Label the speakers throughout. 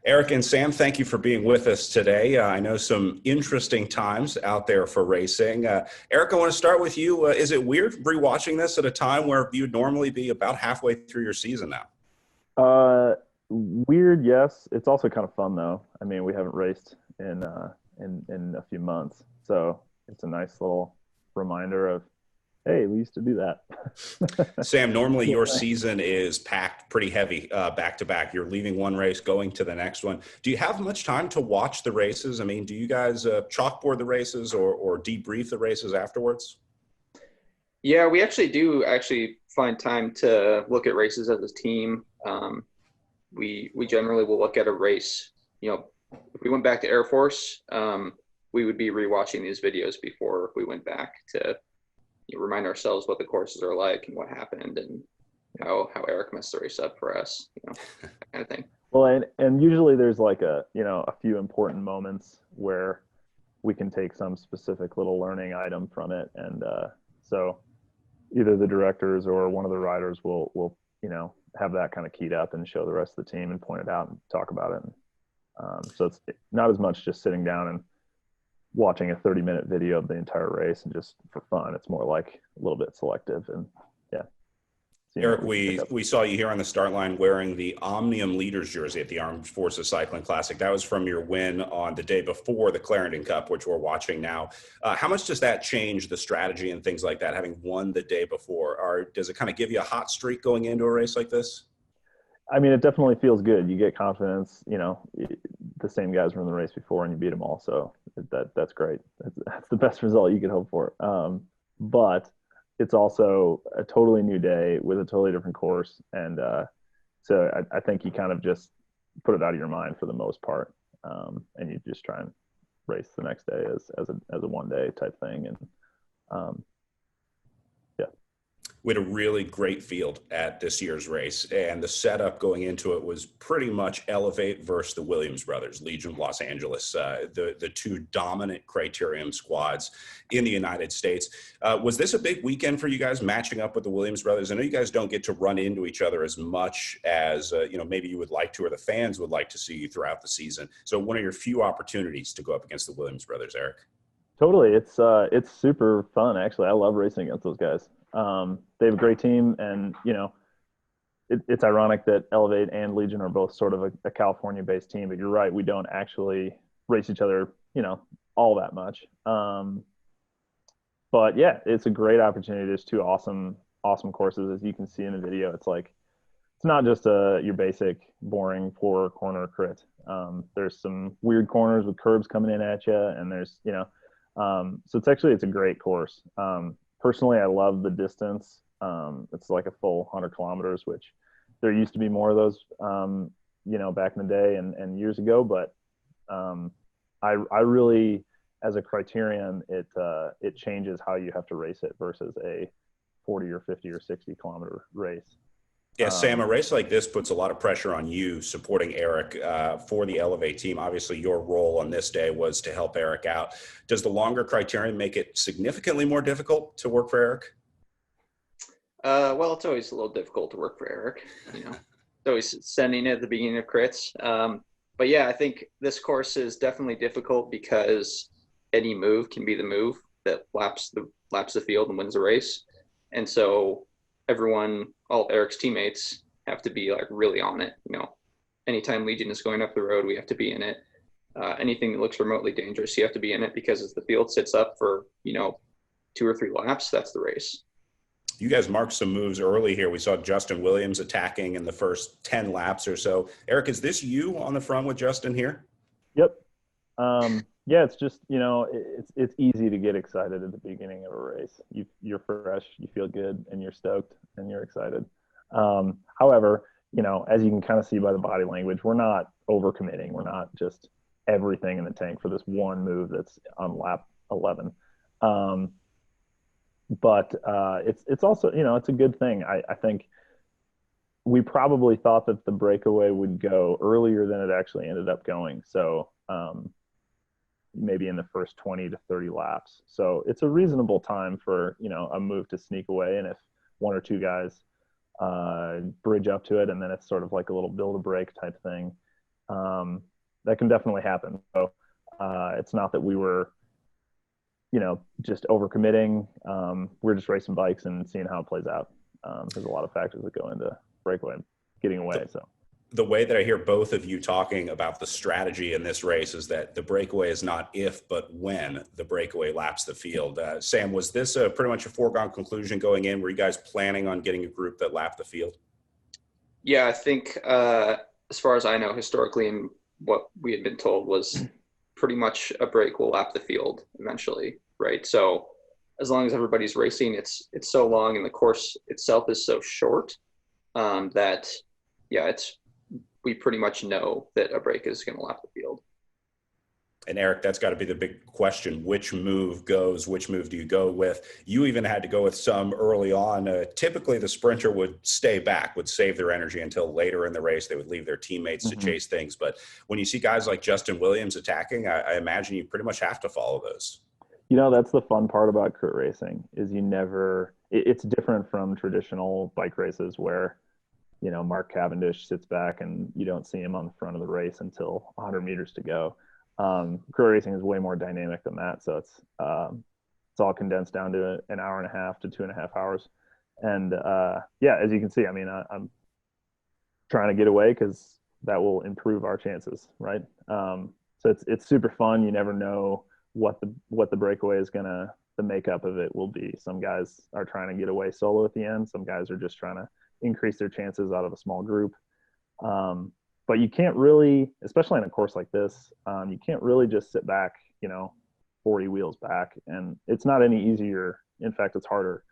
Speaker 1: Eric and Sam, thank you for being with us today. I know some interesting times out there for racing. Eric, I want to start with you. Is it weird rewatching this at a time where you'd normally be about halfway through your season now?
Speaker 2: Weird, yes. It's also kind of fun though. I mean, we haven't raced in a few months, so it's a nice little reminder of, hey, we used to do that.
Speaker 1: Sam, normally
Speaker 2: Yeah.
Speaker 1: your season is packed pretty heavy back to back. You're leaving one race, going to the next one. Do you have much time to watch the races? I mean, do you guys chalkboard the races or debrief the races afterwards?
Speaker 3: Yeah, we actually do find time to look at races as a team. We generally will look at a race. If we went back to Air Force, we would be rewatching these videos before we went back to remind ourselves what the courses are like and what happened and how Eric messed the race up for us, that kind of thing.
Speaker 2: Well, and usually there's like a few important moments where we can take some specific little learning item from it, and so either the directors or one of the riders will have that kind of keyed up and show the rest of the team and point it out and talk about it. So it's not as much just sitting down and watching a 30-minute video of the entire race and just for fun. It's more like a little bit selective, and yeah.
Speaker 1: Eric, we saw you here on the start line wearing the Omnium Leaders jersey at the Armed Forces Cycling Classic. That was from your win on the day before the Clarendon Cup, which we're watching now. How much does that change the strategy and things like that, having won the day before? Or does it kind of give you a hot streak going into a race like this?
Speaker 2: I mean, it definitely feels good. You get confidence. The same guys were in the race before, and you beat them all. So that's great. That's the best result you could hope for. But it's also a totally new day with a totally different course, and so I think you kind of just put it out of your mind for the most part, and you just try and race the next day as a one day type thing, and yeah.
Speaker 1: We had a really great field at this year's race, and the setup going into it was pretty much Elevate versus the Williams brothers, Legion of Los Angeles, the two dominant criterium squads in the United States. Was this a big weekend for you guys matching up with the Williams brothers? I know you guys don't get to run into each other as much as maybe you would like to, or the fans would like to see you throughout the season. So one of your few opportunities to go up against the Williams brothers, Eric.
Speaker 2: Totally. It's super fun, actually. I love racing against those guys. They have a great team, and it's ironic that Elevate and Legion are both sort of a California-based team, but you're right, we don't actually race each other all that much. But yeah, it's a great opportunity. There's two awesome courses, as you can see in the video. It's not just your basic boring 4-corner crit. There's some weird corners with curbs coming in at you, and there's so it's a great course. Personally, I love the distance. It's like a full 100 kilometers, which there used to be more of those, back in the day and years ago. But I really, as a criterion, it changes how you have to race it versus a 40 or 50 or 60 kilometer race.
Speaker 1: Yeah, Sam, a race like this puts a lot of pressure on you supporting Eric for the Elevate team. Obviously, your role on this day was to help Eric out. Does the longer criterion make it significantly more difficult to work for Eric?
Speaker 3: Well, it's always a little difficult to work for Eric. It's always sending it at the beginning of crits. But yeah, I think this course is definitely difficult because any move can be the move that laps the field and wins the race. And so all Eric's teammates have to be like really on it. Anytime Legion is going up the road, we have to be in it. Anything that looks remotely dangerous, you have to be in it, because as the field sits up for 2 or 3 laps, that's the race.
Speaker 1: You guys marked some moves early here. We saw Justin Williams attacking in the first 10 laps or so. Eric, is this you on the front with Justin here?
Speaker 2: Yep. Yeah, it's just, it's easy to get excited at the beginning of a race. You're fresh, you feel good, and you're stoked, and you're excited. However, as you can kind of see by the body language, we're not overcommitting. We're not just everything in the tank for this one move that's on lap 11. But it's also, it's a good thing. I think we probably thought that the breakaway would go earlier than it actually ended up going. So maybe in the first 20 to 30 laps. So it's a reasonable time for, a move to sneak away. And if one or two guys bridge up to it, and then it's sort of like a little build a break type thing, That can definitely happen. So it's not that we were, just overcommitting. We're just racing bikes and seeing how it plays out. There's a lot of factors that go into breakaway getting away. So
Speaker 1: the way that I hear both of you talking about the strategy in this race is that the breakaway is not if, but when the breakaway laps the field. Sam, was this pretty much a foregone conclusion going in? Were you guys planning on getting a group that lapped the field?
Speaker 3: Yeah, I think as far as I know, historically, and what we had been told was pretty much a break will lap the field eventually, right? So as long as everybody's racing, it's so long and the course itself is so short that, yeah, we pretty much know that a break is going to lap the field.
Speaker 1: And Eric, that's got to be the big question. Which move goes? Which move do you go with? You even had to go with some early on. Typically, the sprinter would stay back, would save their energy until later in the race. They would leave their teammates to chase things. But when you see guys like Justin Williams attacking, I imagine you pretty much have to follow those.
Speaker 2: That's the fun part about crit racing is it's different from traditional bike races where Mark Cavendish sits back and you don't see him on the front of the race until 100 meters to go. Crit racing is way more dynamic than that. So it's all condensed down to an hour and a half to 2.5 hours. And as you can see, I'm trying to get away because that will improve our chances, right? So it's super fun. You never know what the breakaway is the makeup of it will be. Some guys are trying to get away solo at the end. Some guys are just trying to increase their chances out of a small group. But you can't really, especially in a course like this, you can't really just sit back, 40 wheels back. And it's not any easier. In fact, it's harder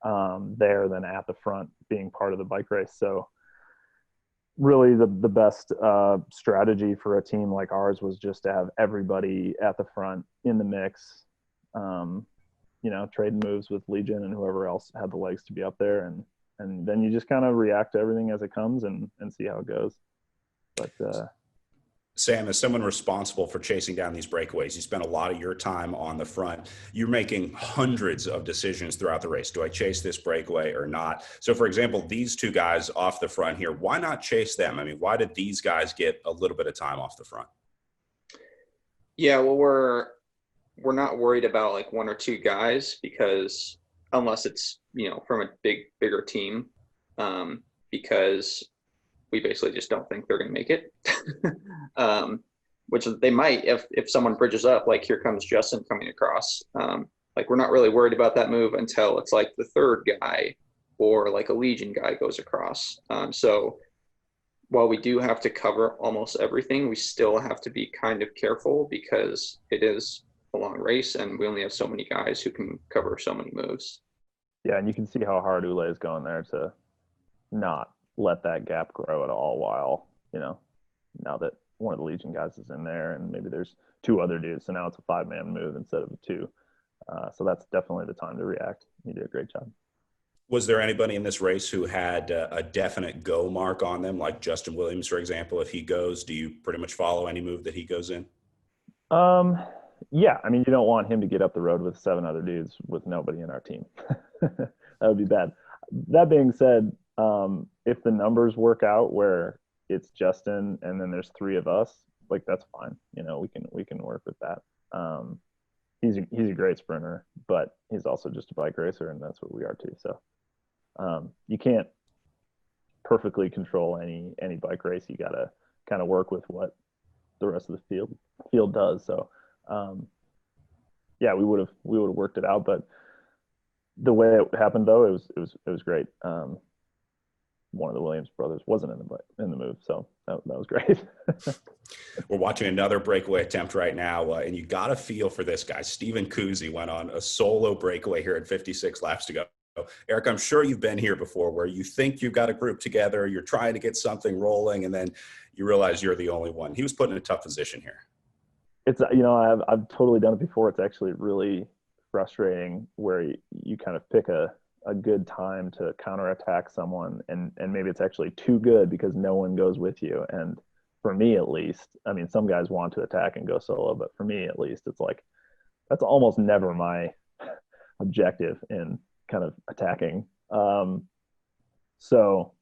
Speaker 2: there than at the front being part of the bike race. So really the best strategy for a team like ours was just to have everybody at the front in the mix, trading moves with Legion and whoever else had the legs to be up there. And then you just kind of react to everything as it comes and see how it goes. But
Speaker 1: Sam, as someone responsible for chasing down these breakaways, you spend a lot of your time on the front. You're making hundreds of decisions throughout the race. Do I chase this breakaway or not? So, for example, these two guys off the front here, why not chase them? Why did these guys get a little bit of time off the front?
Speaker 3: Yeah, well, we're not worried about like one or two guys because unless it's, from a bigger team, because we basically just don't think they're going to make it, which they might if someone bridges up, like here comes Justin coming across. Like we're not really worried about that move until it's like the third guy or like a Legion guy goes across. So while we do have to cover almost everything, we still have to be kind of careful because it is a long race and we only have so many guys who can cover so many moves.
Speaker 2: Yeah, and you can see how hard Ule is going there to not let that gap grow at all while, now that one of the Legion guys is in there and maybe there's two other dudes. So now it's a 5-man move instead of a 2. So that's definitely the time to react. You did a great job.
Speaker 1: Was there anybody in this race who had a definite go mark on them, like Justin Williams, for example? If he goes, do you pretty much follow any move that he goes in?
Speaker 2: Yeah, you don't want him to get up the road with 7 other dudes with nobody in our team. That would be bad. That being said, if the numbers work out where it's Justin and then there's 3 of us, like that's fine. We can work with that. He's a great sprinter, but he's also just a bike racer, and that's what we are too. So you can't perfectly control any bike race. You got to kind of work with what the rest of the field does. So we would have worked it out, but the way it happened though, it was great. One of the Williams brothers wasn't in the move, so that was great.
Speaker 1: We're watching another breakaway attempt right now, and you got a feel for this guy. Steven Kuzi went on a solo breakaway here at 56 laps to go. Eric, I'm sure you've been here before where you think you've got a group together, you're trying to get something rolling, and then you realize you're the only one. He was put in a tough position here. It's,
Speaker 2: I've totally done it before. It's actually really frustrating where you kind of pick a good time to counterattack someone and maybe it's actually too good because no one goes with you. And for me, at least, some guys want to attack and go solo, but for me, at least, it's like, that's almost never my objective in kind of attacking. So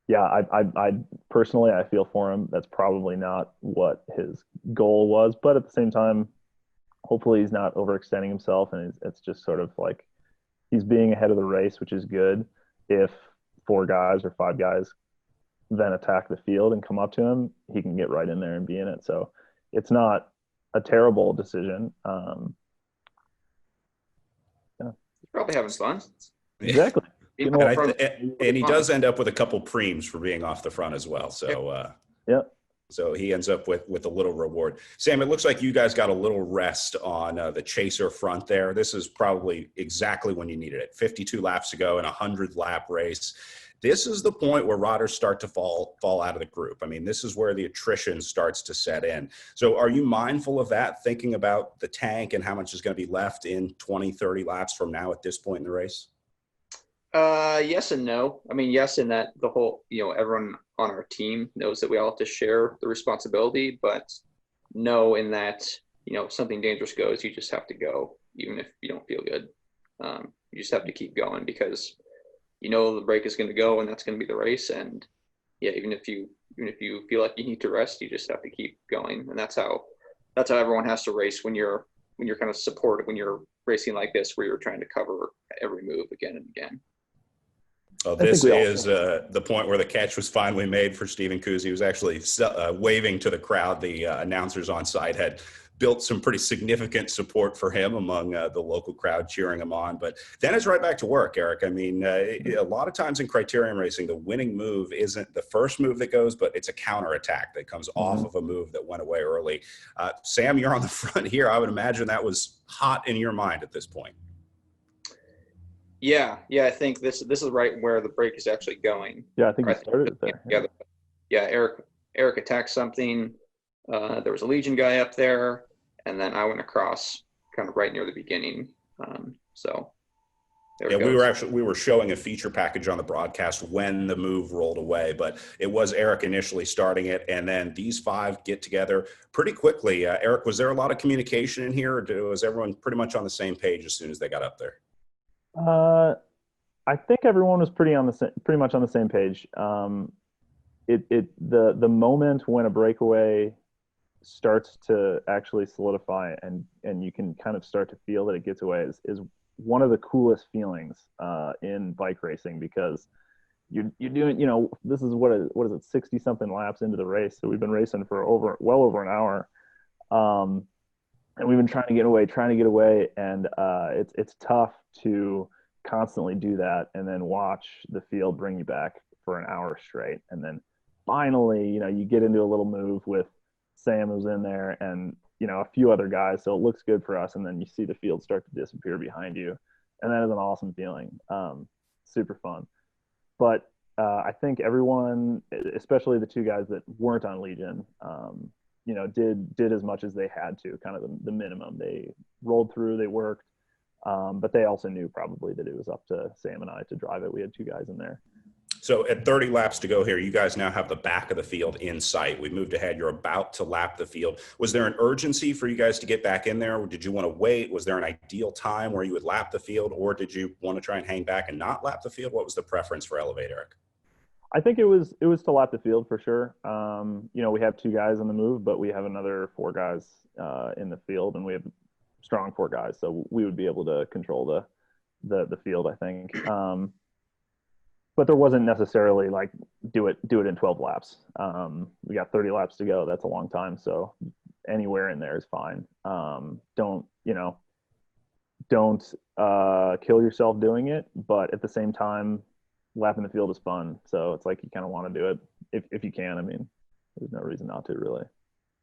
Speaker 2: Yeah, I personally, I feel for him. That's probably not what his goal was, but at the same time, hopefully he's not overextending himself, and it's just sort of like he's being ahead of the race, which is good. If four guys or five guys then attack the field and come up to him, he can get right in there and be in it. So it's not a terrible decision.
Speaker 3: He's probably having fun.
Speaker 2: Exactly.
Speaker 3: You
Speaker 2: know,
Speaker 1: and he does end up with a couple preems for being off the front as well. So
Speaker 2: yeah.
Speaker 1: So he ends up with a little reward. Sam, it looks like you guys got a little rest on the chaser front there. This is probably exactly when you needed it. 52 laps to go in a 100-lap race. This is the point where riders start to fall out of the group. I mean, this is where the attrition starts to set in. So are you mindful of that, thinking about the tank and how much is going to be left in 20, 30 laps from now at this point in the race?
Speaker 3: Yes and no. I mean, yes, in that the whole, everyone on our team knows that we all have to share the responsibility, but no, in that, if something dangerous goes, you just have to go, even if you don't feel good. You just have to keep going because the break is going to go and that's going to be the race. And yeah, even if you feel like you need to rest, you just have to keep going. And that's how everyone has to race when you're kind of supported, when you're racing like this, where you're trying to cover every move again and again.
Speaker 1: Well, this is the point where the catch was finally made for Stephen Coos. He was actually waving to the crowd. The announcers on site had built some pretty significant support for him among the local crowd cheering him on. But then it's right back to work, Eric. I mean, a lot of times in criterium racing, the winning move isn't the first move that goes, but it's a counterattack that comes off of a move that went away early. Sam, you're on the front here. I would imagine that was hot in your mind at this point.
Speaker 3: Yeah, I think this is right where the break is actually going.
Speaker 2: Yeah, I think you started it there.
Speaker 3: Yeah, Eric attacked something. There was a Legion guy up there, and then I went across kind of right near the beginning. So
Speaker 1: yeah, we were showing a feature package on the broadcast when the move rolled away, but it was Eric initially starting it, and then these five get together pretty quickly. Eric, was there a lot of communication in here, or was everyone pretty much on the same page as soon as they got up there?
Speaker 2: I think everyone was pretty much on the same page. The moment when a breakaway starts to actually solidify and you can kind of start to feel that it gets away is one of the coolest feelings in bike racing, because you're doing, this is what is it, 60 something laps into the race. So we've been racing for well over an hour. And we've been trying to get away, and it's tough to constantly do that and then watch the field bring you back for an hour straight. And then finally, you get into a little move with Sam who's in there and, a few other guys. So it looks good for us. And then you see the field start to disappear behind you. And that is an awesome feeling. Super fun. But I think everyone, especially the two guys that weren't on Legion, did as much as they had to, kind of the minimum. They rolled through, they worked, but they also knew probably that it was up to Sam and I to drive it. We had two guys in there.
Speaker 1: So at 30 laps to go here, you guys now have the back of the field in sight. We've moved ahead. You're about to lap the field. Was there an urgency for you guys to get back in there? Or did you want to wait? Was there an ideal time where you would lap the field, or did you want to try and hang back and not lap the field? What was the preference for Elevate, Eric?
Speaker 2: I think it was to lap the field for sure. We have two guys on the move, but we have another four guys in the field, and we have strong four guys, so we would be able to control the field, I think. But there wasn't necessarily like do it in 12 laps. We got 30 laps to go. That's a long time, so anywhere in there is fine. Don't kill yourself doing it, but at the same time, lapping the field is fun. So it's like you kind of want to do it if you can. I mean, there's no reason not to, really.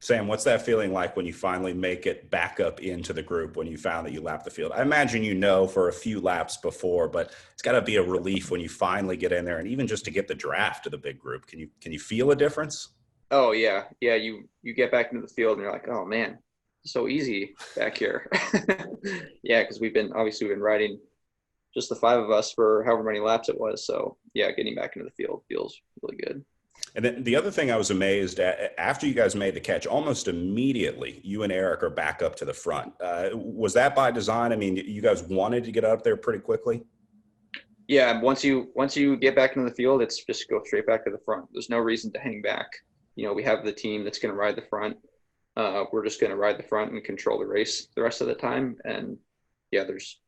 Speaker 1: Sam, what's that feeling like when you finally make it back up into the group, when you found that you lapped the field? I imagine for a few laps before, but it's got to be a relief when you finally get in there, and even just to get the draft to the big group. Can you feel a difference?
Speaker 3: Oh yeah. You get back into the field and you're like, oh man, so easy back here. Yeah, because we've been riding just the five of us for however many laps it was. So yeah, getting back into the field feels really good.
Speaker 1: And then the other thing I was amazed at, after you guys made the catch, almost immediately, you and Eric are back up to the front. Was that by design? I mean, you guys wanted to get up there pretty quickly?
Speaker 3: Yeah, once you get back into the field, it's just go straight back to the front. There's no reason to hang back. We have the team that's going to ride the front. We're just going to ride the front and control the race the rest of the time. And yeah, there's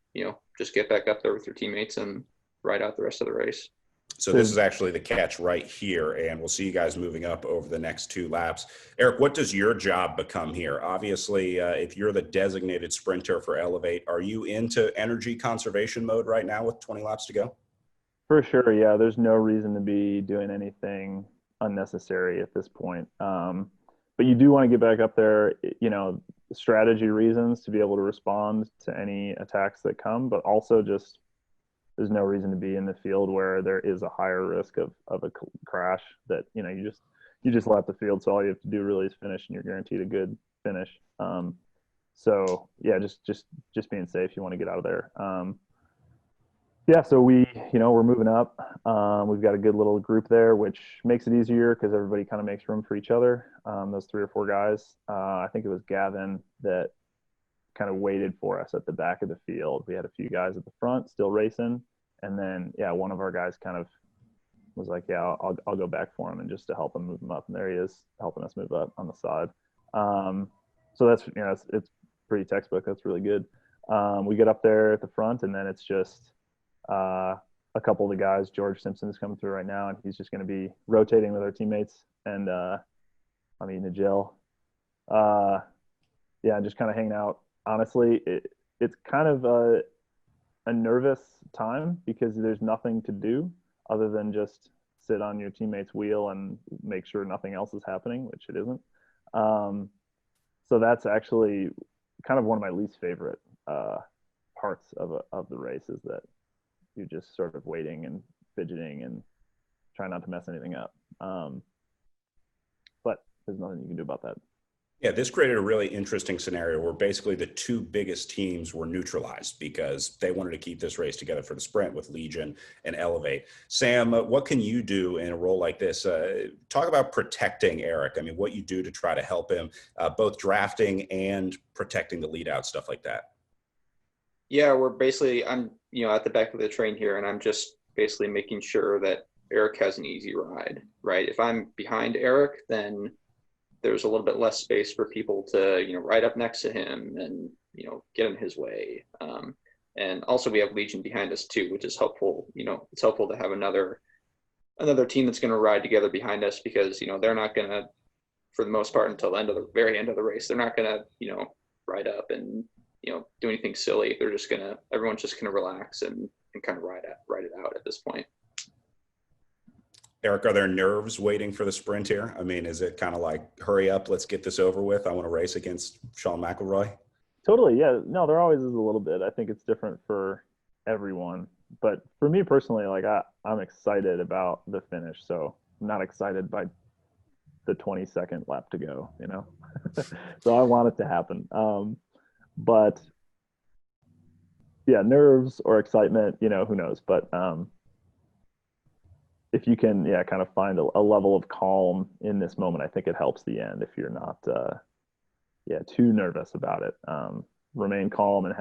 Speaker 3: just get back up there with your teammates and ride out the rest of the race.
Speaker 1: So this is actually the catch right here, and we'll see you guys moving up over the next 2 laps. Eric, what does your job become here? Obviously, if you're the designated sprinter for Elevate, are you into energy conservation mode right now with 20 laps to go?
Speaker 2: For sure, yeah. There's no reason to be doing anything unnecessary at this point. But you do want to get back up there, strategy reasons to be able to respond to any attacks that come, but also just there's no reason to be in the field where there is a higher risk of a crash that, you just left the field. So all you have to do really is finish and you're guaranteed a good finish. So yeah, just being safe. You want to get out of there. Yeah. So we're moving up. We've got a good little group there, which makes it easier because everybody kind of makes room for each other. Those 3 or 4 guys, I think it was Gavin that kind of waited for us at the back of the field. We had a few guys at the front still racing. And then, yeah, one of our guys kind of was like, yeah, I'll go back for him and just to help him move him up. And there he is helping us move up on the side. So that's, it's pretty textbook. That's really good. We get up there at the front and then it's just a couple of the guys. George Simpson is coming through right now and he's just going to be rotating with our teammates. And I'm eating a gel. Yeah, just kind of hanging out. Honestly, it's kind of a nervous time because there's nothing to do other than just sit on your teammate's wheel and make sure nothing else is happening, which it isn't. So that's actually kind of one of my least favorite parts of the race is that you're just sort of waiting and fidgeting and trying not to mess anything up. But there's nothing you can do about that.
Speaker 1: Yeah, this created a really interesting scenario where basically the 2 biggest teams were neutralized because they wanted to keep this race together for the sprint with Legion and Elevate. Sam, what can you do in a role like this? Talk about protecting Eric. I mean, what you do to try to help him, both drafting and protecting the lead out, stuff like that.
Speaker 3: Yeah, I'm at the back of the train here, and I'm just basically making sure that Eric has an easy ride, right? If I'm behind Eric, then there's a little bit less space for people to, ride up next to him and, get in his way. And also we have Legion behind us too, which is helpful. It's helpful to have another team that's going to ride together behind us because, they're not going to, for the most part, until the very end of the race, they're not going to, ride up and, do anything silly. Everyone's just going to relax and kind of ride it out at this point.
Speaker 1: Eric, are there nerves waiting for the sprint here? I mean, is it kind of like, hurry up, let's get this over with? I want to race against Sean McElroy.
Speaker 2: Totally. Yeah. No, there always is a little bit. I think it's different for everyone. But for me personally, like I'm excited about the finish. So I'm not excited by the 22nd lap to go, So I want it to happen. But yeah, nerves or excitement, who knows? But if you can, kind of find a level of calm in this moment, I think it helps the end if you're not, too nervous about it. Remain calm and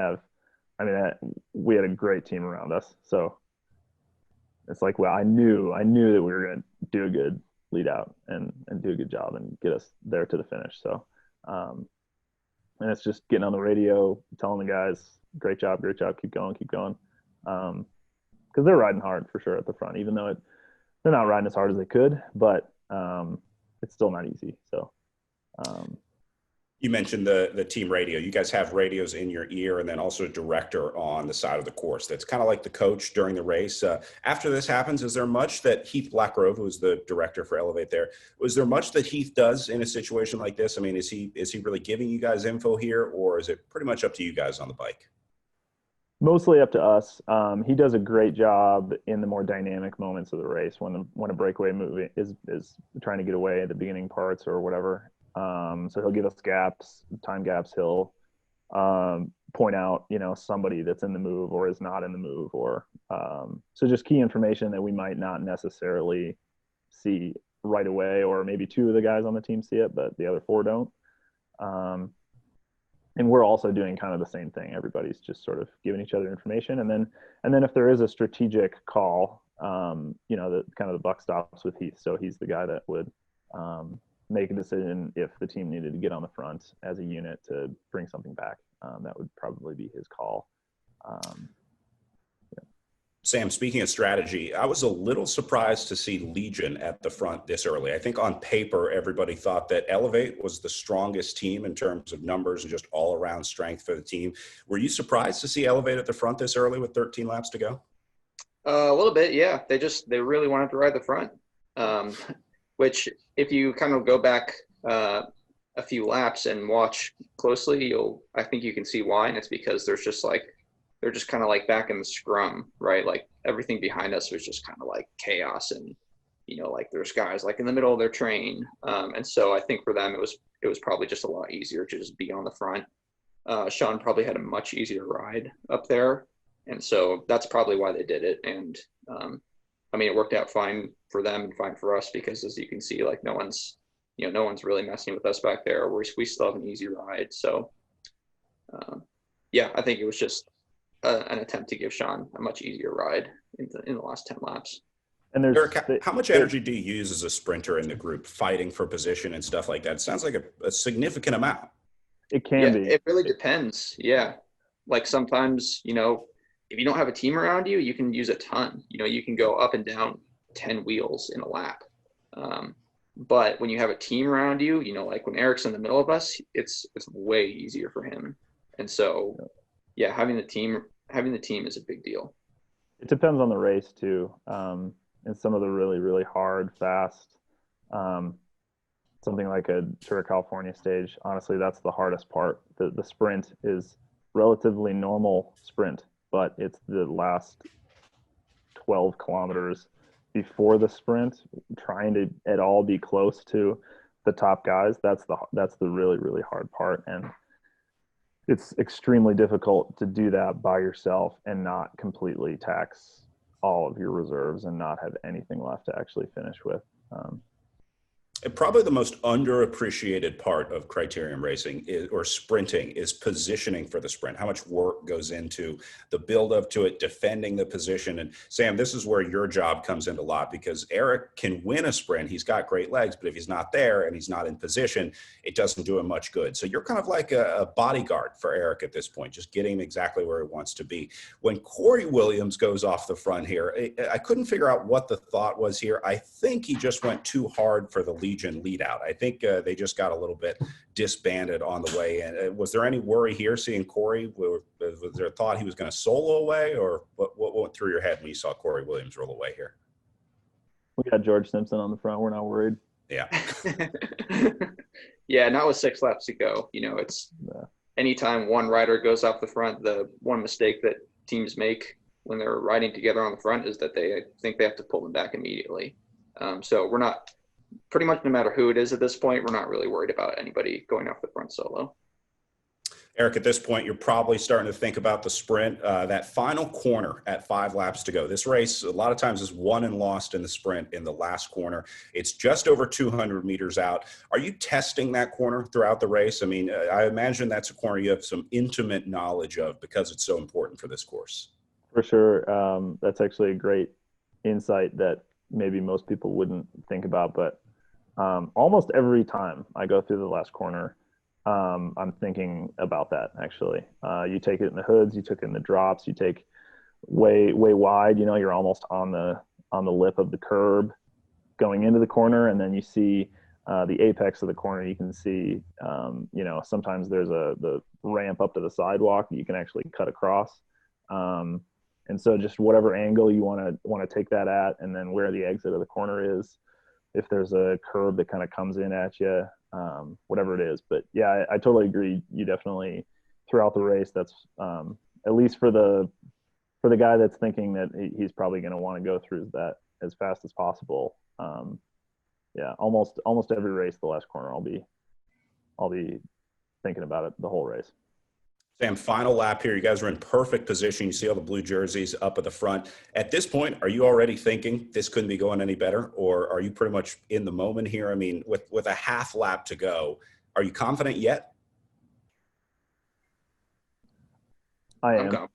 Speaker 2: we had a great team around us. So it's like, well, I knew that we were going to do a good lead out and do a good job and get us there to the finish. So, and it's just getting on the radio, telling the guys, great job, keep going. Because they're riding hard for sure at the front, even though they're not riding as hard as they could, but it's still not easy. So
Speaker 1: you mentioned the team radio. You guys have radios in your ear and then also a director on the side of the course. That's kind of like the coach during the race. After this happens, is there much that Heath Blackgrove, who is the director for Elevate there, was there much that Heath does in a situation like this? I mean, is he really giving you guys info here, or is it pretty much up to you guys on the bike?
Speaker 2: Mostly up to us. He does a great job in the more dynamic moments of the race when a breakaway move is trying to get away at the beginning parts or whatever. So he'll give us time gaps. He'll point out, somebody that's in the move or is not in the move, or so just key information that we might not necessarily see right away, or maybe 2 of the guys on the team see it, but the other 4 don't. and we're also doing kind of the same thing. Everybody's just sort of giving each other information, and then if there is a strategic call, the kind of the buck stops with Heath. So he's the guy that would make a decision if the team needed to get on the front as a unit to bring something back. That would probably be his call.
Speaker 1: Sam, speaking of strategy, I was a little surprised to see Legion at the front this early. I think on paper, everybody thought that Elevate was the strongest team in terms of numbers and just all around strength for the team. Were you surprised to see Elevate at the front this early with 13 laps to go?
Speaker 3: A little bit, yeah. They really wanted to ride the front, which if you kind of go back a few laps and watch closely, I think you can see why, and it's because they're just kind of like back in the scrum, right? Like everything behind us was just kind of like chaos, and like there's guys like in the middle of their train, and so I think for them it was probably just a lot easier to just be on the front. Sean probably had a much easier ride up there, and so that's probably why they did it. And it worked out fine for them and fine for us, because as you can see, like no one's really messing with us back there. We still have an easy ride. So I think it was just an attempt to give Sean a much easier ride in the last 10 laps.
Speaker 2: And
Speaker 1: Eric, how much energy do you use as a sprinter in the group, fighting for position and stuff like that? It sounds like a significant amount.
Speaker 2: It can be.
Speaker 3: It really depends. Yeah. Like sometimes, if you don't have a team around you, you can use a ton. You can go up and down 10 wheels in a lap. But when you have a team around you, like when Eric's in the middle of us, it's way easier for him. And so, having the team is a big deal.
Speaker 2: It depends on the race too. And some of the really, really hard, fast, something like a Tour of California stage, honestly, that's the hardest part. The sprint is relatively normal sprint, but it's the last 12 kilometers before the sprint, trying to at all be close to the top guys. That's the really, really hard part. And it's extremely difficult to do that by yourself and not completely tax all of your reserves and not have anything left to actually finish with.
Speaker 1: And probably the most underappreciated part of criterium racing or sprinting is positioning for the sprint. How much work goes into the build up to it, defending the position. And Sam, this is where your job comes into a lot, because Eric can win a sprint. He's got great legs, but if he's not there and he's not in position, it doesn't do him much good. So you're kind of like a bodyguard for Eric at this point, just getting him exactly where he wants to be. When Corey Williams goes off the front here, I couldn't figure out what the thought was here. I think he just went too hard for the lead out. I think they just got a little bit disbanded on the way in. Was there any worry here seeing Corey? Was there a thought he was going to solo away, or what went through your head when you saw Corey Williams roll away here?
Speaker 2: We got George Simpson on the front. We're not worried.
Speaker 1: Yeah.
Speaker 3: Yeah, not with 6 laps to go. It's anytime one rider goes off the front, the one mistake that teams make when they're riding together on the front is that they think they have to pull them back immediately. So we're not, pretty much no matter who it is at this point, we're not really worried about anybody going off the front solo.
Speaker 1: Eric, at this point, you're probably starting to think about the sprint, that final corner at 5 laps to go. This race, a lot of times, is won and lost in the sprint in the last corner. It's just over 200 meters out. Are you testing that corner throughout the race? I mean, I imagine that's a corner you have some intimate knowledge of because it's so important for this course.
Speaker 2: For sure. That's actually a great insight that maybe most people wouldn't think about, but almost every time I go through the last corner, I'm thinking about that. Actually, you take it in the hoods, you took it in the drops, you take way wide. You're almost on the lip of the curb, going into the corner, and then you see the apex of the corner. You can see, sometimes there's the ramp up to the sidewalk that you can actually cut across. And so just whatever angle you want to take that at, and then where the exit of the corner is, if there's a curb that kind of comes in at you, whatever it is. But yeah, I totally agree. You definitely, throughout the race, that's at least for the guy that's thinking that he's probably going to want to go through that as fast as possible. Yeah, almost every race, the last corner, I'll be thinking about it the whole race.
Speaker 1: Sam, final lap here. You guys are in perfect position. You see all the blue jerseys up at the front. At this point, are you already thinking this couldn't be going any better, or are you pretty much in the moment here? I mean, with a half lap to go, are you confident yet?
Speaker 2: I
Speaker 3: I'm
Speaker 2: am.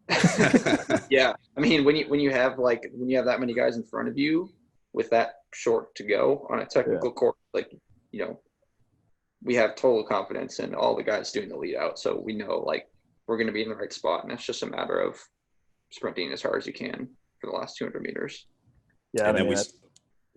Speaker 3: confident. Yeah, I mean, when you have that many guys in front of you with that short to go on a technical course, like, we have total confidence in all the guys doing the lead out. So we know like we're going to be in the right spot, and it's just a matter of sprinting as hard as you can for the last 200 meters.
Speaker 2: Yeah,
Speaker 1: And
Speaker 2: I
Speaker 1: then
Speaker 2: mean,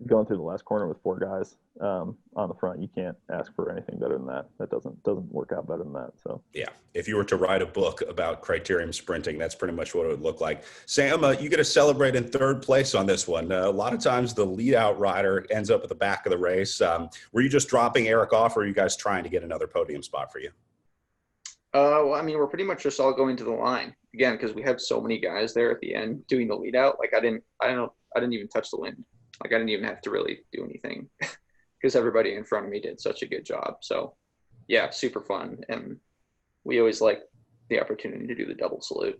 Speaker 2: going through the last corner with 4 guys on the front, you can't ask for anything better than that. That doesn't work out better than that. So
Speaker 1: yeah, if you were to write a book about criterium sprinting, that's pretty much what it would look like. Sam, you get to celebrate in 3rd place on this one. A lot of times the lead out rider ends up at the back of the race. Were you just dropping Eric off, or are you guys trying to get another podium spot for you?
Speaker 3: Well, I mean, we're pretty much just all going to the line again because we have so many guys there at the end doing the lead out. Like I didn't even touch the wind. Like I didn't even have to really do anything because everybody in front of me did such a good job. So yeah, super fun. And we always like the opportunity to do the double salute.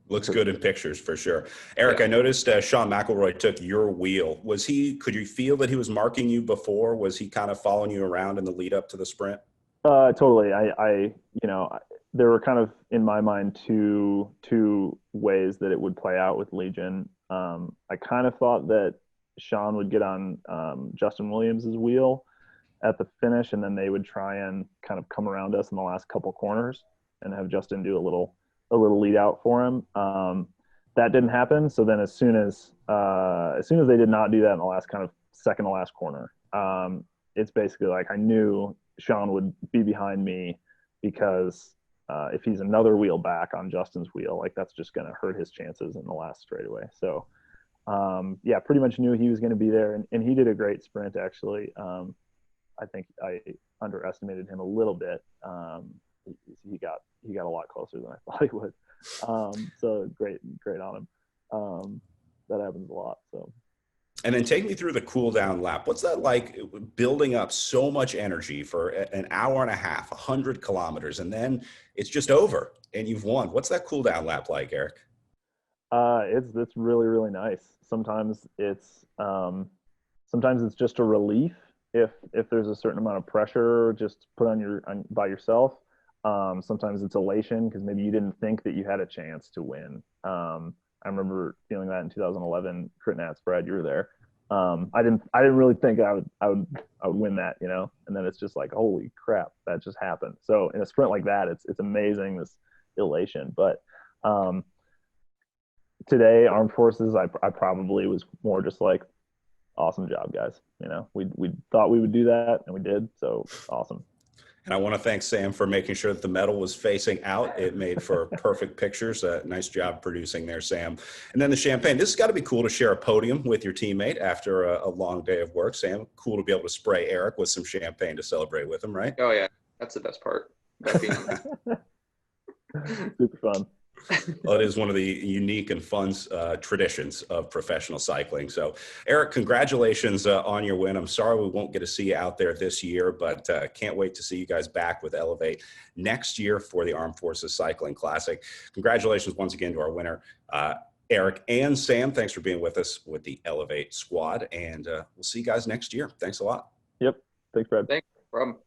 Speaker 1: Looks good in pictures for sure. Eric, I noticed Sean McElroy took your wheel. Could you feel that he was marking you before? Was he kind of following you around in the lead up to the sprint?
Speaker 2: Totally. There were kind of in my mind two ways that it would play out with Legion. I kind of thought that Sean would get on Justin Williams's wheel at the finish, and then they would try and kind of come around us in the last couple corners and have Justin do a little lead out for him. That didn't happen. So then as soon as they did not do that in the last kind of second to last corner, it's basically like I knew Sean would be behind me because if he's another wheel back on Justin's wheel, like that's just going to hurt his chances in the last straightaway. So yeah, pretty much knew he was going to be there, and he did a great sprint actually. I think I underestimated him a little bit. He got a lot closer than I thought he would. So great on him. That happens a lot. So.
Speaker 1: And then take me through the cool down lap. What's that like, building up so much energy for an hour and a half, 100 kilometers, and then it's just over and you've won? What's that cool down lap like, Eric?
Speaker 2: It's really, really nice. Sometimes it's just a relief if there's a certain amount of pressure just put by yourself. Sometimes it's elation because maybe you didn't think that you had a chance to win. I remember feeling that in 2011, Crit Nats. Brad, you were there. I didn't really think I would win that, and then it's just like, holy crap, that just happened. So in a sprint like that, it's amazing, this elation. But today, Armed Forces, I probably was more just like, awesome job, guys. We thought we would do that, and we did. So awesome.
Speaker 1: And I want to thank Sam for making sure that the medal was facing out. It made for perfect pictures. Nice job producing there, Sam. And then the champagne. This has got to be cool to share a podium with your teammate after a long day of work. Sam, cool to be able to spray Eric with some champagne to celebrate with him, right?
Speaker 3: Oh, yeah. That's the best part.
Speaker 2: Super fun.
Speaker 1: Well, it is one of the unique and fun traditions of professional cycling. So, Eric, congratulations on your win. I'm sorry we won't get to see you out there this year, but can't wait to see you guys back with Elevate next year for the Armed Forces Cycling Classic. Congratulations once again to our winner, Eric and Sam. Thanks for being with us with the Elevate squad, and we'll see you guys next year. Thanks a lot.
Speaker 2: Yep. Thanks, Brad.
Speaker 3: Thanks. No problem.